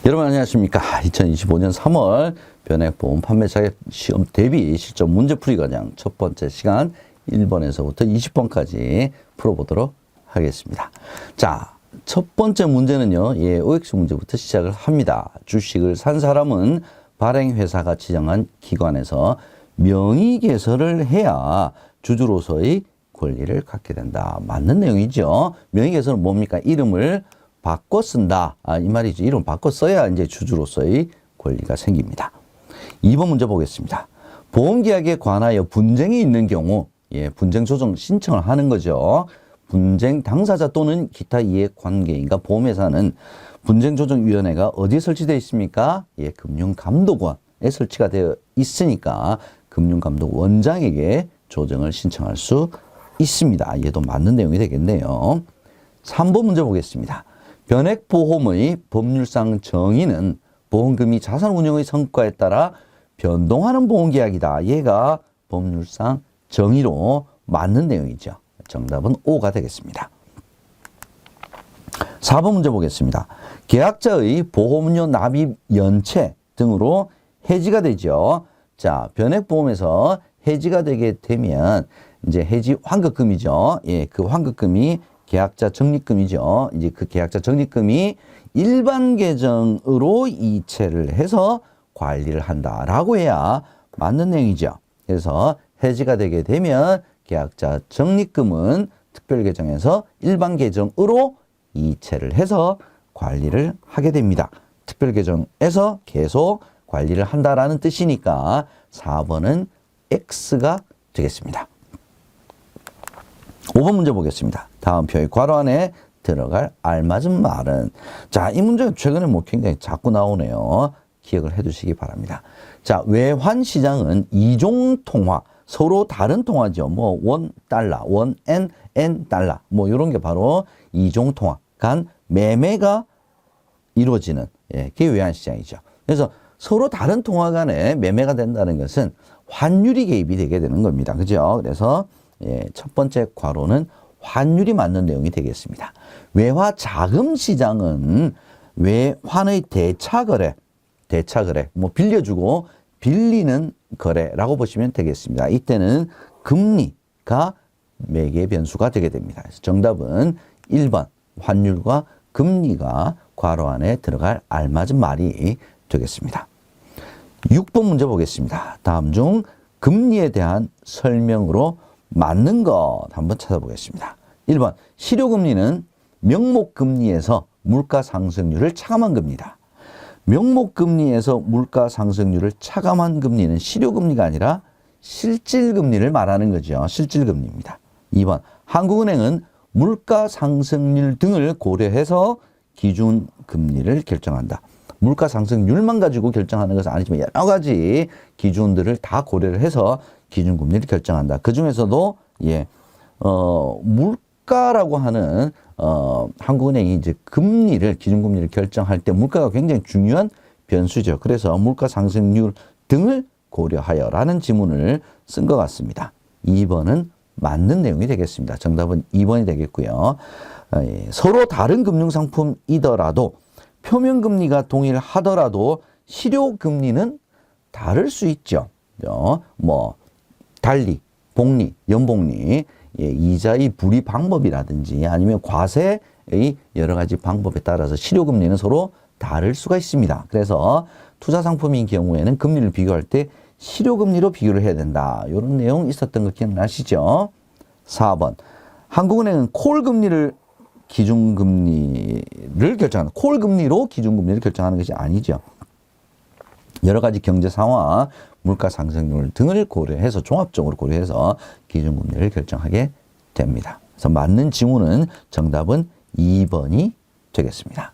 여러분 안녕하십니까. 2025년 3월 변액보험 판매 자격 시험 대비 실전 문제풀이 과정 첫 번째 시간 1번에서부터 20번까지 풀어보도록 하겠습니다. 자, 첫 번째 문제는요. OX 문제부터 시작을 합니다. 주식을 산 사람은 발행회사가 지정한 기관에서 명의 개설을 해야 주주로서의 권리를 갖게 된다. 맞는 내용이죠. 명의 개설은 뭡니까? 이름을 바꿔 쓴다. 이 말이죠. 이름 바꿔 써야 이제 주주로서의 권리가 생깁니다. 2번 문제 보겠습니다. 보험계약에 관하여 분쟁이 있는 경우, 분쟁 조정 신청을 하는 거죠. 분쟁 당사자 또는 기타 이해관계인과 보험회사는 분쟁조정위원회가 어디에 설치되어 있습니까? 금융감독원에 설치가 되어 있으니까 금융감독원장에게 조정을 신청할 수 있습니다. 얘도 맞는 내용이 되겠네요. 3번 문제 보겠습니다. 변액보험의 법률상 정의는 보험금이 자산운용의 성과에 따라 변동하는 보험계약이다. 얘가 법률상 정의로 맞는 내용이죠. 정답은 O가 되겠습니다. 4번 문제 보겠습니다. 계약자의 보험료 납입 연체 등으로 해지가 되죠. 자, 변액보험에서 해지가 되게 되면 이제 해지 환급금이죠. 그 환급금이 계약자 적립금이죠. 이제 그 계약자 적립금이 일반 계정으로 이체를 해서 관리를 한다라고 해야 맞는 내용이죠. 그래서 해지가 되게 되면 계약자 적립금은 특별 계정에서 일반 계정으로 이체를 해서 관리를 하게 됩니다. 특별 계정에서 계속 관리를 한다라는 뜻이니까 4번은 X가 되겠습니다. 5번 문제 보겠습니다. 다음 표의 괄호 안에 들어갈 알맞은 말은? 자, 이 문제가 최근에 굉장히 자꾸 나오네요. 기억을 해 두시기 바랍니다. 자, 외환시장은 이종통화, 서로 다른 통화죠. $1, $1, 이런 게 바로 이종통화, 간 매매가 이루어지는, 그게 외환시장이죠. 그래서 서로 다른 통화 간에 매매가 된다는 것은 환율이 개입이 되게 되는 겁니다. 그죠? 그래서 첫 번째 괄호는 환율이 맞는 내용이 되겠습니다. 외화 자금 시장은 외환의 대차거래, 빌려주고 빌리는 거래라고 보시면 되겠습니다. 이때는 금리가 매개 변수가 되게 됩니다. 그래서 정답은 1번 환율과 금리가 괄호 안에 들어갈 알맞은 말이 되겠습니다. 6번 문제 보겠습니다. 다음 중 금리에 대한 설명으로 맞는 것 한번 찾아보겠습니다. 1번 실효금리는 명목금리에서 물가상승률을 차감한 금리다. 명목금리에서 물가상승률을 차감한 금리는 실효금리가 아니라 실질금리를 말하는 거죠. 실질금리입니다. 2번 한국은행은 물가상승률 등을 고려해서 기준금리를 결정한다. 물가상승률만 가지고 결정하는 것은 아니지만 여러 가지 기준들을 다 고려를 해서 기준금리를 결정한다. 그 중에서도 물가라고 하는 한국은행이 이제 기준금리를 결정할 때 물가가 굉장히 중요한 변수죠. 그래서 물가상승률 등을 고려하여라는 지문을 쓴 것 같습니다. 2번은 맞는 내용이 되겠습니다. 정답은 2번이 되겠고요. 서로 다른 금융상품이더라도 표면금리가 동일하더라도 실효금리는 다를 수 있죠. 달리, 복리, 연복리, 이자의 불이 방법이라든지 아니면 과세의 여러 가지 방법에 따라서 실효금리는 서로 다를 수가 있습니다. 그래서 투자상품인 경우에는 금리를 비교할 때 실효금리로 비교를 해야 된다. 이런 내용 있었던 거 기억나시죠? 4번 한국은행은 콜금리를 기준금리를 결정하는, 콜금리로 기준금리를 결정하는 것이 아니죠. 여러 가지 경제 상황, 물가 상승률 등을 고려해서 종합적으로 고려해서 기준금리를 결정하게 됩니다. 그래서 맞는 지문은 정답은 2번이 되겠습니다.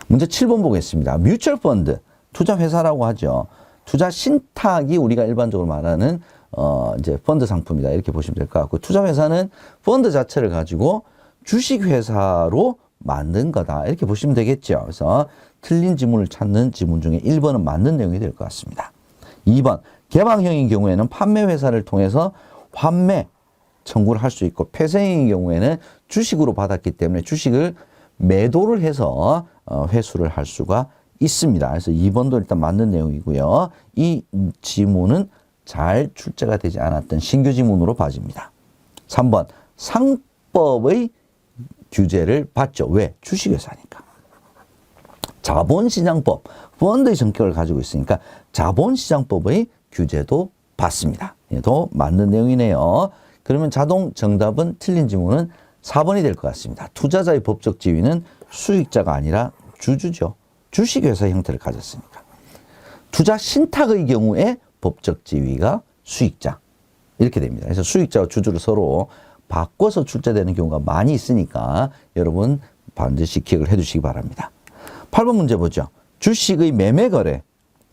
문제 7번 보겠습니다. 뮤추얼 펀드, 투자회사라고 하죠. 투자 신탁이 우리가 일반적으로 말하는 이제 펀드 상품이다. 이렇게 보시면 될 것 같고, 투자회사는 펀드 자체를 가지고 주식회사로 만든 거다. 이렇게 보시면 되겠죠. 그래서 틀린 지문을 찾는 지문 중에 1번은 맞는 내용이 될 것 같습니다. 2번 개방형인 경우에는 판매회사를 통해서 환매 청구를 할 수 있고, 폐쇄형인 경우에는 주식으로 받았기 때문에 주식을 매도를 해서 회수를 할 수가 있습니다. 그래서 2번도 일단 맞는 내용이고요. 이 지문은 잘 출제가 되지 않았던 신규 지문으로 봐집니다. 3번 상법의 규제를 받죠. 왜? 주식회사니까. 자본시장법, 펀드의 성격을 가지고 있으니까 자본시장법의 규제도 받습니다. 얘도 맞는 내용이네요. 그러면 자동 정답은 틀린 지문은 4번이 될 것 같습니다. 투자자의 법적 지위는 수익자가 아니라 주주죠. 주식회사 형태를 가졌으니까. 투자 신탁의 경우에 법적 지위가 수익자. 이렇게 됩니다. 그래서 수익자와 주주를 서로 바꿔서 출제되는 경우가 많이 있으니까 여러분 반드시 기억을 해 주시기 바랍니다. 8번 문제 보죠. 주식의 매매거래.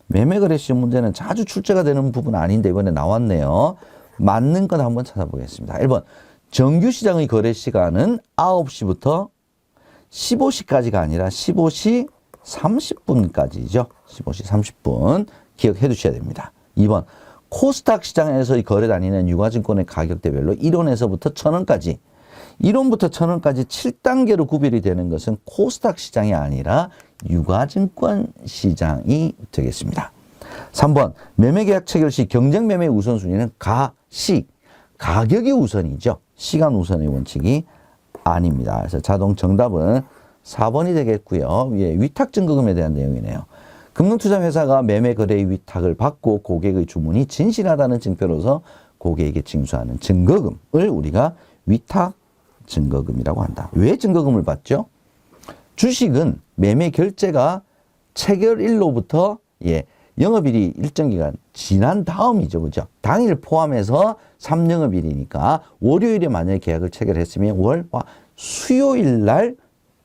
매매거래 시험 문제는 자주 출제가 되는 부분 아닌데 이번에 나왔네요. 맞는 건 한번 찾아보겠습니다. 1번 정규시장의 거래 시간은 9시부터 15시까지가 아니라 15시 30분까지죠. 15시 30분 기억해 두셔야 됩니다. 2번 코스닥 시장에서의 거래 단위는 유가증권의 가격대별로 1원에서부터 1,000원까지 1원부터 1,000원까지 7단계로 구별이 되는 것은 코스닥 시장이 아니라 유가증권 시장이 되겠습니다. 3번 매매계약 체결 시 경쟁매매 우선순위는 가시 가격이 우선이죠. 시간 우선의 원칙이 아닙니다. 그래서 자동 정답은 4번이 되겠고요. 위탁증거금에 대한 내용이네요. 금융투자회사가 매매거래의 위탁을 받고 고객의 주문이 진실하다는 증표로서 고객에게 징수하는 증거금을 우리가 위탁증거금이라고 한다. 왜 증거금을 받죠? 주식은 매매 결제가 체결일로부터 영업일이 일정 기간 지난 다음이죠. 그죠? 당일 포함해서 3영업일이니까 월요일에 만약에 계약을 체결했으면 월, 화, 수요일 날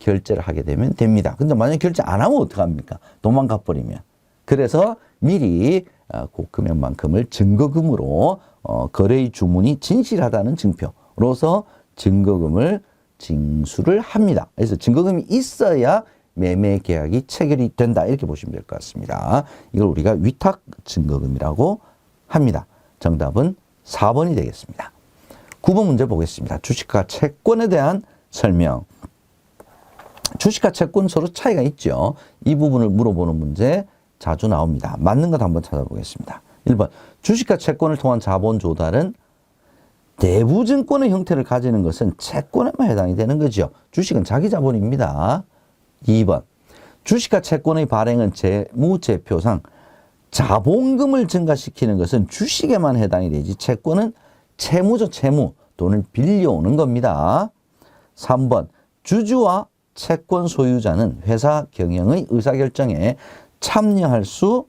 결제를 하게 되면 됩니다. 근데 만약에 결제 안 하면 어떡합니까? 도망가 버리면. 그래서 미리 그 금액만큼을 증거금으로 거래의 주문이 진실하다는 증표로서 증거금을 징수를 합니다. 그래서 증거금이 있어야 매매 계약이 체결이 된다. 이렇게 보시면 될 것 같습니다. 이걸 우리가 위탁 증거금이라고 합니다. 정답은 4번이 되겠습니다. 9번 문제 보겠습니다. 주식과 채권에 대한 설명. 주식과 채권 서로 차이가 있죠. 이 부분을 물어보는 문제 자주 나옵니다. 맞는 것 한번 찾아보겠습니다. 1번 주식과 채권을 통한 자본 조달은 대부증권의 형태를 가지는 것은 채권에만 해당이 되는 거죠. 주식은 자기 자본입니다. 2번 주식과 채권의 발행은 재무제표상 자본금을 증가시키는 것은 주식에만 해당이 되지 채권은 채무죠. 채무. 돈을 빌려오는 겁니다. 3번 주주와 채권 소유자는 회사 경영의 의사결정에 참여할 수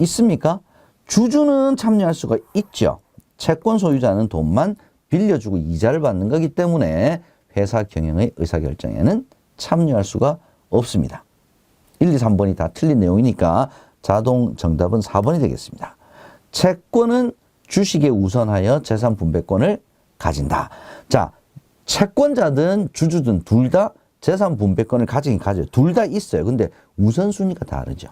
있습니까? 주주는 참여할 수가 있죠. 채권 소유자는 돈만 빌려주고 이자를 받는 거기 때문에 회사 경영의 의사결정에는 참여할 수가 없습니다. 1, 2, 3번이 다 틀린 내용이니까 자동 정답은 4번이 되겠습니다. 채권은 주식에 우선하여 재산 분배권을 가진다. 자, 채권자든 주주든 둘 다 재산 분배권을 가지긴 가져요. 둘 다 있어요. 근데 우선순위가 다르죠.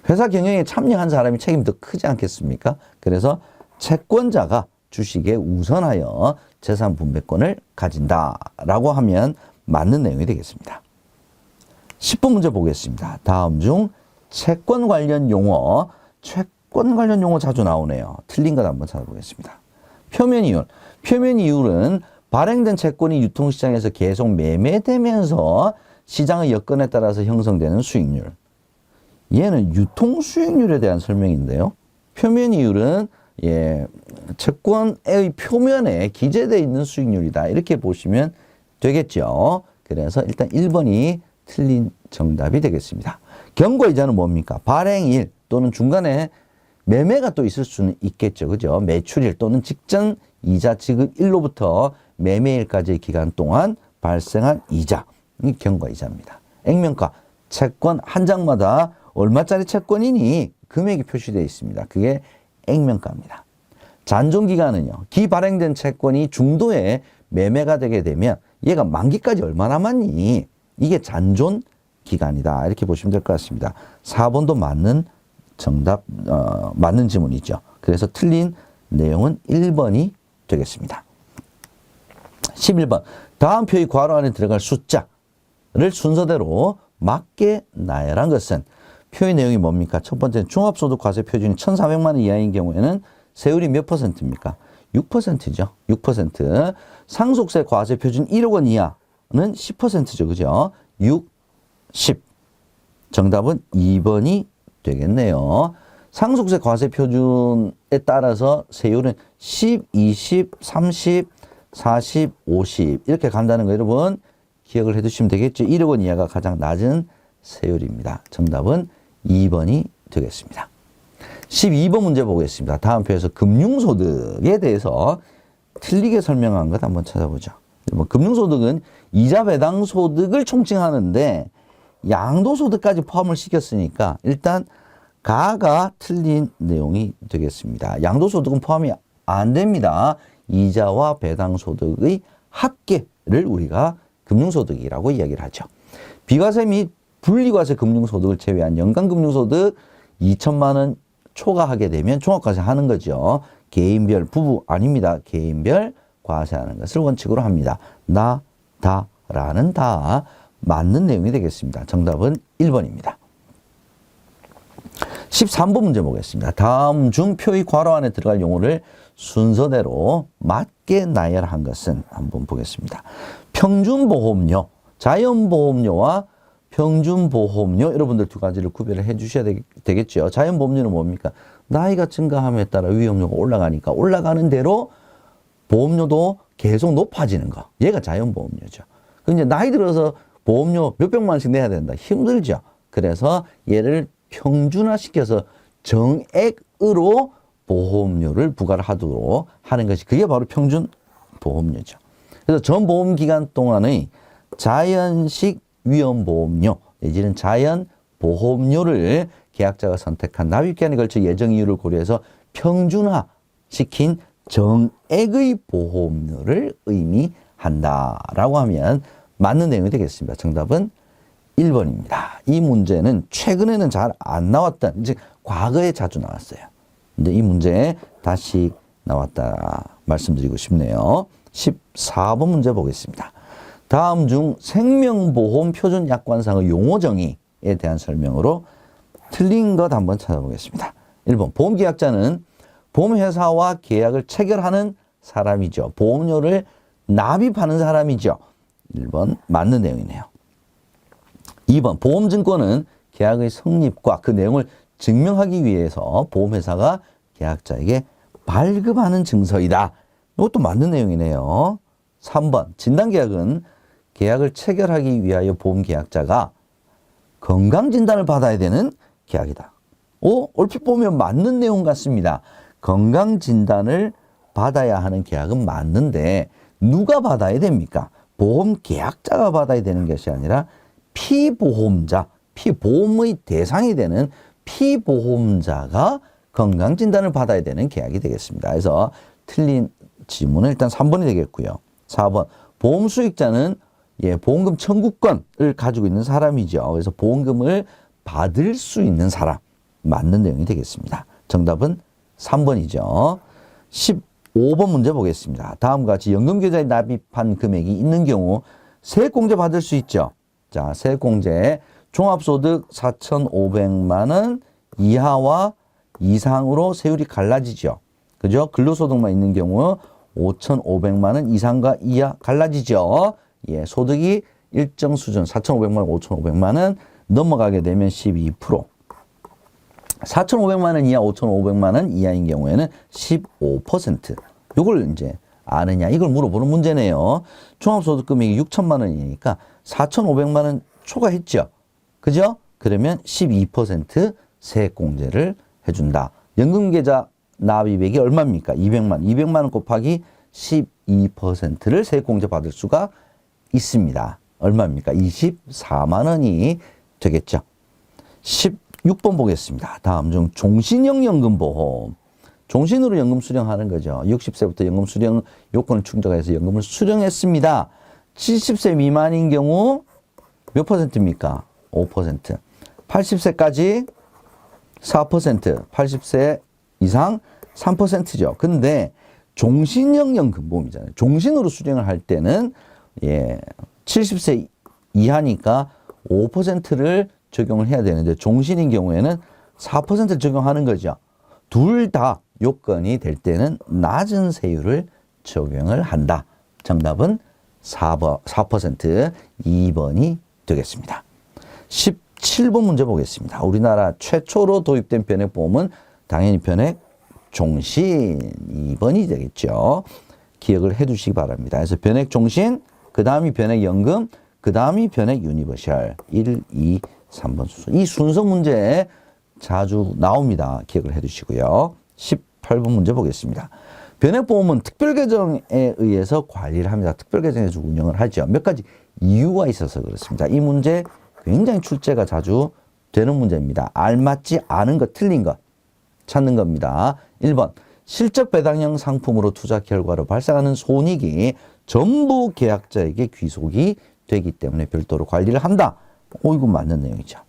회사 경영에 참여한 사람이 책임이 더 크지 않겠습니까? 그래서 채권자가 주식에 우선하여 재산 분배권을 가진다라고 하면 맞는 내용이 되겠습니다. 10번 문제 보겠습니다. 다음 중 채권 관련 용어, 채권 관련 용어 자주 나오네요. 틀린 것 한번 찾아보겠습니다. 표면이율. 표면이율은 발행된 채권이 유통시장에서 계속 매매되면서 시장의 여건에 따라서 형성되는 수익률. 얘는 유통수익률에 대한 설명인데요. 표면이율은 채권의 표면에 기재되어 있는 수익률이다. 이렇게 보시면 되겠죠. 그래서 일단 1번이 틀린 정답이 되겠습니다. 경고이자는 뭡니까? 발행일 또는 중간에 매매가 또 있을 수는 있겠죠. 그죠? 매출일 또는 직전 이자 지급일로부터 매매일까지의 기간 동안 발생한 이자. 이 경과이자입니다. 액면가. 채권 한 장마다 얼마짜리 채권이니 금액이 표시되어 있습니다. 그게 액면가입니다. 잔존기간은요. 기발행된 채권이 중도에 매매가 되게 되면 얘가 만기까지 얼마 남았니? 이게 잔존기간이다. 이렇게 보시면 될 것 같습니다. 4번도 맞는 정답, 맞는 지문이죠. 그래서 틀린 내용은 1번이 되겠습니다. 11번. 다음 표의 괄호 안에 들어갈 숫자를 순서대로 맞게 나열한 것은 표의 내용이 뭡니까? 첫 번째는 종합소득 과세 표준이 1,400만 원 이하인 경우에는 세율이 몇 %입니까? 6%죠. 6%. 상속세 과세 표준 1억 원 이하는 10%죠. 그죠? 6, 10. 정답은 2번이 되겠네요. 상속세 과세 표준에 따라서 세율은 10, 20, 30, 40, 50 이렇게 간다는 거 여러분 기억을 해 두시면 되겠죠. 1억 원 이하가 가장 낮은 세율입니다. 정답은 2번이 되겠습니다. 12번 문제 보겠습니다. 다음 표에서 금융소득에 대해서 틀리게 설명한 것 한번 찾아보죠. 금융소득은 이자 배당 소득을 총칭하는데 양도소득까지 포함을 시켰으니까 일단 가가 틀린 내용이 되겠습니다. 양도소득은 포함이 안 됩니다. 이자와 배당소득의 합계를 우리가 금융소득이라고 이야기를 하죠. 비과세 및 분리과세 금융소득을 제외한 연간금융소득 2천만 원 초과하게 되면 종합과세 하는 거죠. 개인별, 부부 아닙니다. 개인별 과세하는 것을 원칙으로 합니다. 나, 다, 라는 다 맞는 내용이 되겠습니다. 정답은 1번입니다. 13번 문제 보겠습니다. 다음 중 표의 괄호 안에 들어갈 용어를 순서대로 맞게 나열한 것은 한번 보겠습니다. 평균보험료, 자연보험료와 평균보험료 여러분들 두 가지를 구별을 해 주셔야 되겠죠. 자연보험료는 뭡니까? 나이가 증가함에 따라 위험료가 올라가니까 올라가는 대로 보험료도 계속 높아지는 거. 얘가 자연보험료죠. 근데 나이 들어서 보험료 몇백만 원씩 내야 된다. 힘들죠. 그래서 얘를 평준화시켜서 정액으로 보험료를 부과를 하도록 하는 것이 그게 바로 평균보험료죠. 그래서 전 보험 기간 동안의 자연식 위험보험료 내지는 자연보험료를 계약자가 선택한 납입기한에 걸쳐 예정 이유를 고려해서 평준화시킨 정액의 보험료를 의미한다라고 하면 맞는 내용이 되겠습니다. 정답은 1번입니다. 이 문제는 최근에는 잘 안 나왔던, 이제 과거에 자주 나왔어요. 근데 이 문제 다시 나왔다 말씀드리고 싶네요. 14번 문제 보겠습니다. 다음 중 생명보험 표준 약관상의 용어 정의에 대한 설명으로 틀린 것 한번 찾아보겠습니다. 1번 보험계약자는 보험회사와 계약을 체결하는 사람이죠. 보험료를 납입하는 사람이죠. 1번 맞는 내용이네요. 2번 보험증권은 계약의 성립과 그 내용을 증명하기 위해서 보험회사가 계약자에게 발급하는 증서이다. 이것도 맞는 내용이네요. 3번 진단계약은 계약을 체결하기 위하여 보험계약자가 건강진단을 받아야 되는 계약이다. 얼핏 보면 맞는 내용 같습니다. 건강진단을 받아야 하는 계약은 맞는데 누가 받아야 됩니까? 보험계약자가 받아야 되는 것이 아니라 피보험자, 피보험의 대상이 되는 피보험자가 건강진단을 받아야 되는 계약이 되겠습니다. 그래서 틀린 지문은 일단 3번이 되겠고요. 4번 보험수익자는 보험금 청구권을 가지고 있는 사람이죠. 그래서 보험금을 받을 수 있는 사람 맞는 내용이 되겠습니다. 정답은 3번이죠. 15번 문제 보겠습니다. 다음과 같이 연금계좌에 납입한 금액이 있는 경우 세액공제 받을 수 있죠. 자, 세액공제 종합소득 4,500만 원 이하와 이상으로 세율이 갈라지죠. 그죠? 근로소득만 있는 경우 5,500만 원 이상과 이하 갈라지죠. 소득이 일정 수준 4,500만 원, 5,500만 원 넘어가게 되면 12%. 4,500만 원 이하, 5,500만 원 이하인 경우에는 15%. 이걸 이제 아느냐 이걸 물어보는 문제네요. 종합소득 금액이 6천만 원이니까 4,500만 원 초과했죠. 그죠? 그러면 12% 세액공제를 해준다. 연금계좌 납입액이 얼마입니까? 200만 원. 200만 원 곱하기 12%를 세액공제 받을 수가 있습니다. 얼마입니까? 24만 원이 되겠죠. 16번 보겠습니다. 다음 중 종신형 연금보험. 종신으로 연금 수령하는 거죠. 60세부터 연금 수령 요건을 충족해서 연금을 수령했습니다. 70세 미만인 경우 몇 %입니까? 5%. 80세까지 4%, 80세 이상 3%죠. 근데 종신형 연금보험이잖아요. 종신으로 수령을 할 때는 70세 이하니까 5%를 적용을 해야 되는데 종신인 경우에는 4%를 적용하는 거죠. 둘 다 요건이 될 때는 낮은 세율을 적용을 한다. 정답은 4%, 2번이 되겠습니다. 17번 문제 보겠습니다. 우리나라 최초로 도입된 변액보험은 당연히 변액종신 2번이 되겠죠. 기억을 해 두시기 바랍니다. 그래서 변액종신, 그 다음이 변액연금, 그 다음이 변액유니버셜 1, 2, 3번 순서. 이 순서 문제에 자주 나옵니다. 기억을 해 두시고요. 18번 문제 보겠습니다. 변액보험은 특별계정에 의해서 관리를 합니다. 특별계정에서 운영을 하죠. 몇 가지 이유가 있어서 그렇습니다. 이 문제 굉장히 출제가 자주 되는 문제입니다. 알맞지 않은 것, 틀린 것 찾는 겁니다. 1번, 실적 배당형 상품으로 투자 결과로 발생하는 손익이 전부 계약자에게 귀속이 되기 때문에 별도로 관리를 한다. 이거 맞는 내용이죠.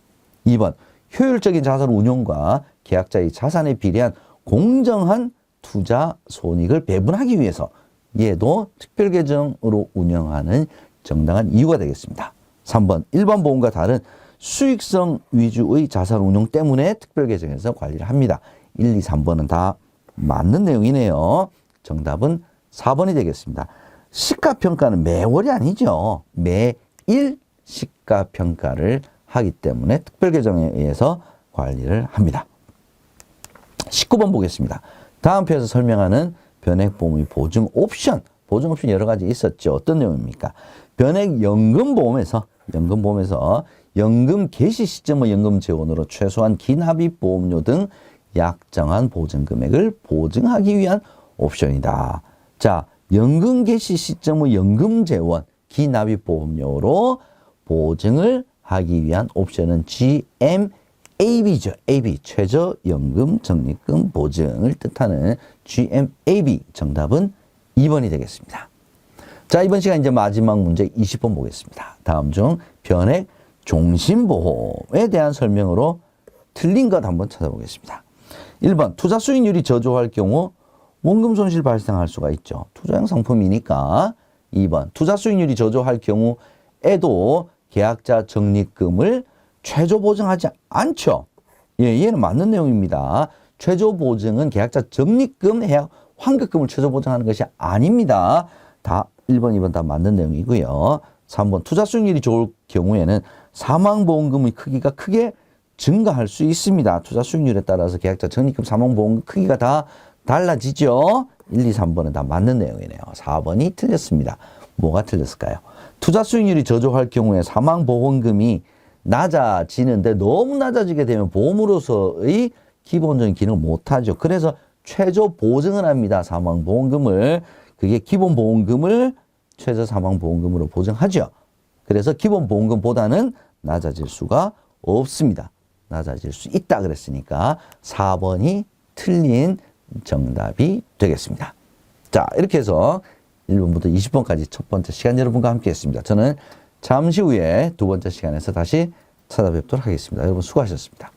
2번, 효율적인 자산 운용과 계약자의 자산에 비례한 공정한 투자 손익을 배분하기 위해서 얘도 특별계정으로 운영하는 정당한 이유가 되겠습니다. 3번, 일반 보험과 다른 수익성 위주의 자산 운용 때문에 특별계정에서 관리를 합니다. 1, 2, 3번은 다 맞는 내용이네요. 정답은 4번이 되겠습니다. 시가평가는 매월이 아니죠. 매일 시가평가를 하기 때문에 특별계정에 의해서 관리를 합니다. 19번 보겠습니다. 다음 표에서 설명하는 변액보험의 보증 옵션 여러 가지 있었죠. 어떤 내용입니까? 변액연금보험에서 연금 개시 시점의 연금 재원으로 최소한 기납입 보험료 등 약정한 보증 금액을 보증하기 위한 옵션이다. 자, 연금 개시 시점의 연금 재원, 기납입 보험료로 보증을 하기 위한 옵션은 GMAB죠. AB, 최저연금 적립금 보증을 뜻하는 GMAB. 정답은 2번이 되겠습니다. 자, 이번 시간 이제 마지막 문제 20번 보겠습니다. 다음 중 변액 종신보험에 대한 설명으로 틀린 것 한번 찾아보겠습니다. 1번, 투자 수익률이 저조할 경우 원금 손실 발생할 수가 있죠. 투자형 상품이니까. 2번, 투자 수익률이 저조할 경우에도 계약자 적립금을 최저 보증하지 않죠. 예, 얘는 맞는 내용입니다. 최저 보증은 계약자 적립금, 해약 환급금을 최저 보증하는 것이 아닙니다. 다 1번, 2번 다 맞는 내용이고요. 3번, 투자 수익률이 좋을 경우에는 사망보험금의 크기가 크게 증가할 수 있습니다. 투자 수익률에 따라서 계약자 적립금, 사망보험금 크기가 다 달라지죠. 1, 2, 3번은 다 맞는 내용이네요. 4번이 틀렸습니다. 뭐가 틀렸을까요? 투자 수익률이 저조할 경우에 사망보험금이 낮아지는데 너무 낮아지게 되면 보험으로서의 기본적인 기능을 못하죠. 그래서 최저 보증을 합니다. 사망보험금을. 그게 기본보험금을 최저 사망보험금으로 보증하죠. 그래서 기본보험금보다는 낮아질 수가 없습니다. 낮아질 수 있다 그랬으니까 4번이 틀린 정답이 되겠습니다. 자, 이렇게 해서 1번부터 20번까지 첫 번째 시간 여러분과 함께 했습니다. 저는 잠시 후에 두 번째 시간에서 다시 찾아뵙도록 하겠습니다. 여러분 수고하셨습니다.